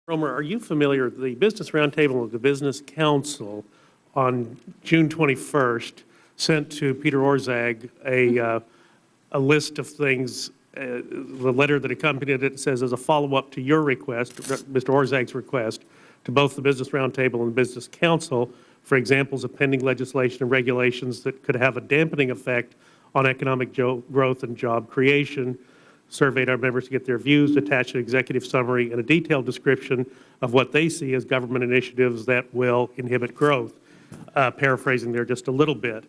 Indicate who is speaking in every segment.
Speaker 1: Romer, are you familiar, the Business Roundtable of the Business Council on June 21st sent to Peter Orszag a list of things, the letter that accompanied it says as a follow-up to your request, Mr. Orzag's request, to both the Business Roundtable and the Business Council for examples of pending legislation and regulations that could have a dampening effect on economic growth and job creation. Surveyed our members to get their views, attached an executive summary and a detailed description of what they see as government initiatives that will inhibit growth. Paraphrasing there just a little bit.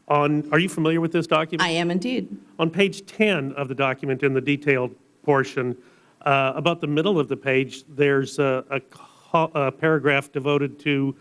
Speaker 1: Are you familiar with this document?
Speaker 2: I am indeed. On
Speaker 1: page 10 of the document, in the detailed portion, about the middle of the page, there's a paragraph devoted to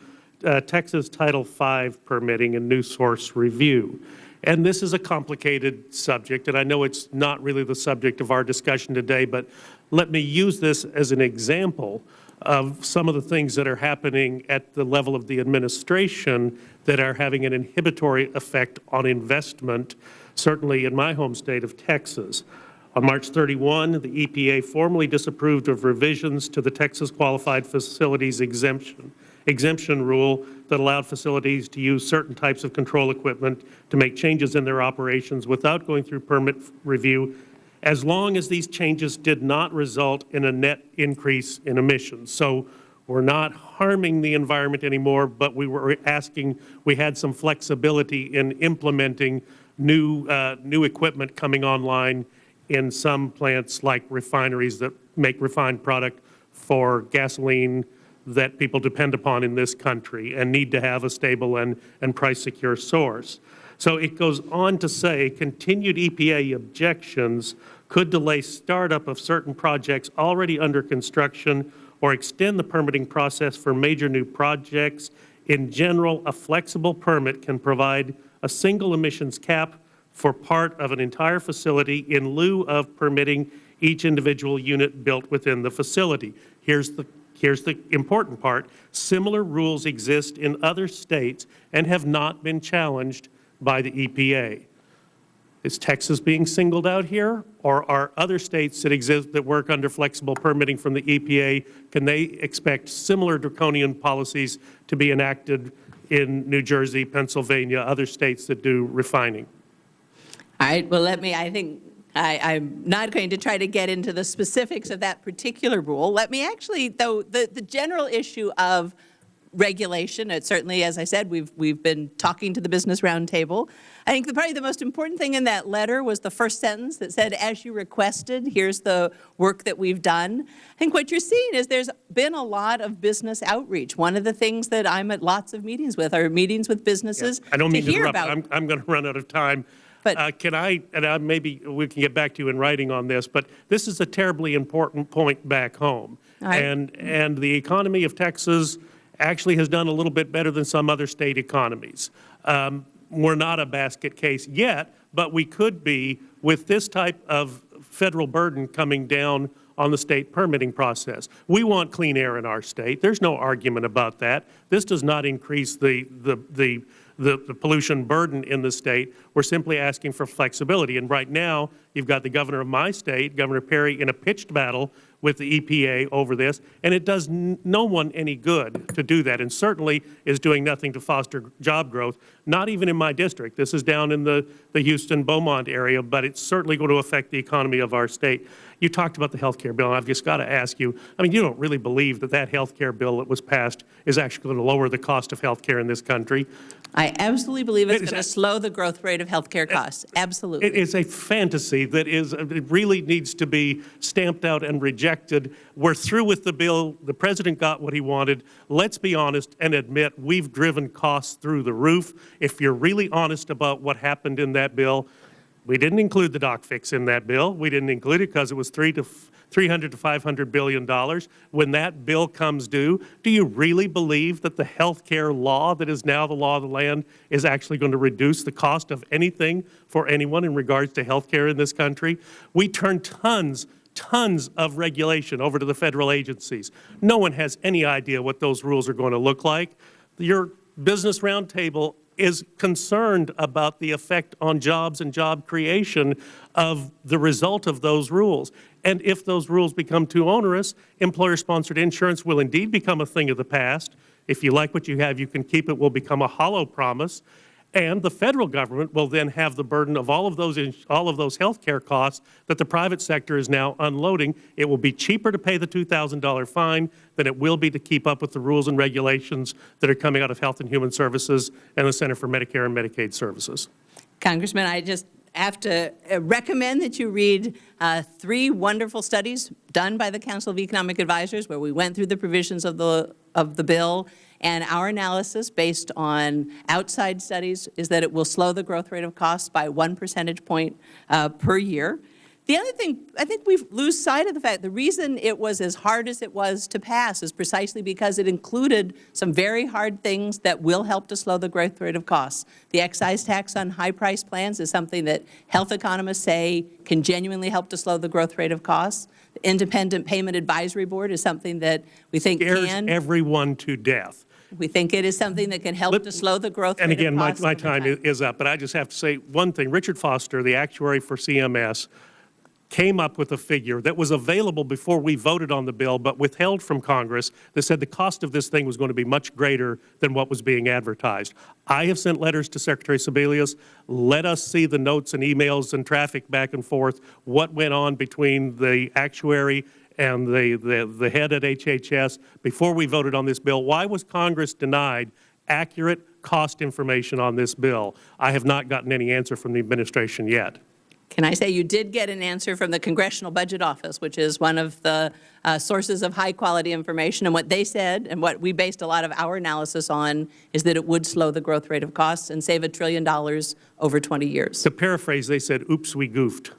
Speaker 1: Texas Title V permitting and new source review. And this is a complicated subject, and I know it's not really the subject of our discussion today, but let me use this as an example of some of the things that are happening at the level of the administration that are having an inhibitory effect on investment, certainly in my home state of Texas. On March 31, the EPA formally disapproved of revisions to the Texas Qualified Facilities exemption rule that allowed facilities to use certain types of control equipment to make changes in their operations without going through permit review, as long as these changes did not result in a net increase in emissions. So we're not harming the environment anymore, but we had some flexibility in implementing new equipment coming online in some plants like refineries that make refined product for gasoline that people depend upon in this country and need to have a stable and price-secure source. So it goes on to say continued EPA objections could delay startup of certain projects already under construction or extend the permitting process for major new projects. In general, a flexible permit can provide a single emissions cap for part of an entire facility in lieu of permitting each individual unit built within the facility. Here's the important part. Similar rules exist in other states and have not been challenged by the EPA. Is Texas being singled out here, or are other states that work under flexible permitting from the EPA, can they expect similar draconian policies to be enacted in New Jersey, Pennsylvania, other states that do refining?
Speaker 2: All right, well, I'm not going to try to get into the specifics of that particular rule. Let me actually, though, the general issue of regulation, it certainly, as I said, we've been talking to the Business Roundtable. I think probably the most important thing in that letter was the first sentence that said, as you requested, here's the work that we've done. I think what you're seeing is there's been a lot of business outreach. One of the things that I'm at lots of meetings with are meetings with businesses
Speaker 1: I don't mean to interrupt, I'm going to run out of time. But maybe we can get back to you in writing on this, but this is a terribly important point back home. Right. And the economy of Texas actually has done a little bit better than some other state economies. We're not a basket case yet, but we could be with this type of federal burden coming down on the state permitting process. We want clean air in our state. There's no argument about that. This does not increase the pollution burden in the state. We're simply asking for flexibility. And right now, you've got the governor of my state, Governor Perry, in a pitched battle with the EPA over this, and it does no one any good to do that, and certainly is doing nothing to foster job growth, not even in my district. This is down in the Houston-Beaumont area, but it's certainly going to affect the economy of our state. You talked about the health care bill, and I've just got to ask you, I mean, you don't really believe that that health care bill that was passed is actually going to lower the cost of health care in this country?
Speaker 2: I absolutely believe it's going to slow the growth rate of health care costs. Absolutely.
Speaker 1: It is a fantasy that it really needs to be stamped out and rejected. We're through with the bill. The president got what he wanted. Let's be honest and admit we've driven costs through the roof. If you're really honest about what happened in that bill, we didn't include the doc fix in that bill. We didn't include it because it was $300 to $500 billion. When that bill comes due, do you really believe that the health care law that is now the law of the land is actually going to reduce the cost of anything for anyone in regards to health care in this country? We turn tons of regulation over to the federal agencies. No one has any idea what those rules are going to look like. Your Business Roundtable is concerned about the effect on jobs and job creation of the result of those rules. And if those rules become too onerous, employer-sponsored insurance will indeed become a thing of the past. If you like what you have, you can keep it, will become a hollow promise. And the federal government will then have the burden of all of those health care costs that the private sector is now unloading. It will be cheaper to pay the $2,000 fine than it will be to keep up with the rules and regulations that are coming out of Health and Human Services and the Center for Medicare and Medicaid Services.
Speaker 2: Congressman, I just have to recommend that you read 3 wonderful studies done by the Council of Economic Advisors, where we went through the provisions of the bill, and our analysis based on outside studies is that it will slow the growth rate of costs by 1 percentage point per year. The other thing, I think we lose sight of the fact, the reason it was as hard as it was to pass is precisely because it included some very hard things that will help to slow the growth rate of costs. The excise tax on high-price plans is something that health economists say can genuinely help to slow the growth rate of costs. The Independent Payment Advisory Board is something that we think
Speaker 1: Scares
Speaker 2: can.
Speaker 1: everyone to death.
Speaker 2: We think it is something that can help to slow the growth rate of costs.
Speaker 1: And again, my time is up, but I just have to say one thing. Richard Foster, the actuary for CMS, came up with a figure that was available before we voted on the bill, but withheld from Congress, that said the cost of this thing was going to be much greater than what was being advertised. I have sent letters to Secretary Sebelius. Let us see the notes and emails and traffic back and forth, what went on between the actuary and the head at HHS before we voted on this bill. Why was Congress denied accurate cost information on this bill? I have not gotten any answer from the administration yet.
Speaker 2: Can I say you did get an answer from the Congressional Budget Office, which is one of the sources of high-quality information, and what they said, and what we based a lot of our analysis on, is that it would slow the growth rate of costs and save $1 trillion over 20 years.
Speaker 1: To paraphrase, they said, oops, we goofed.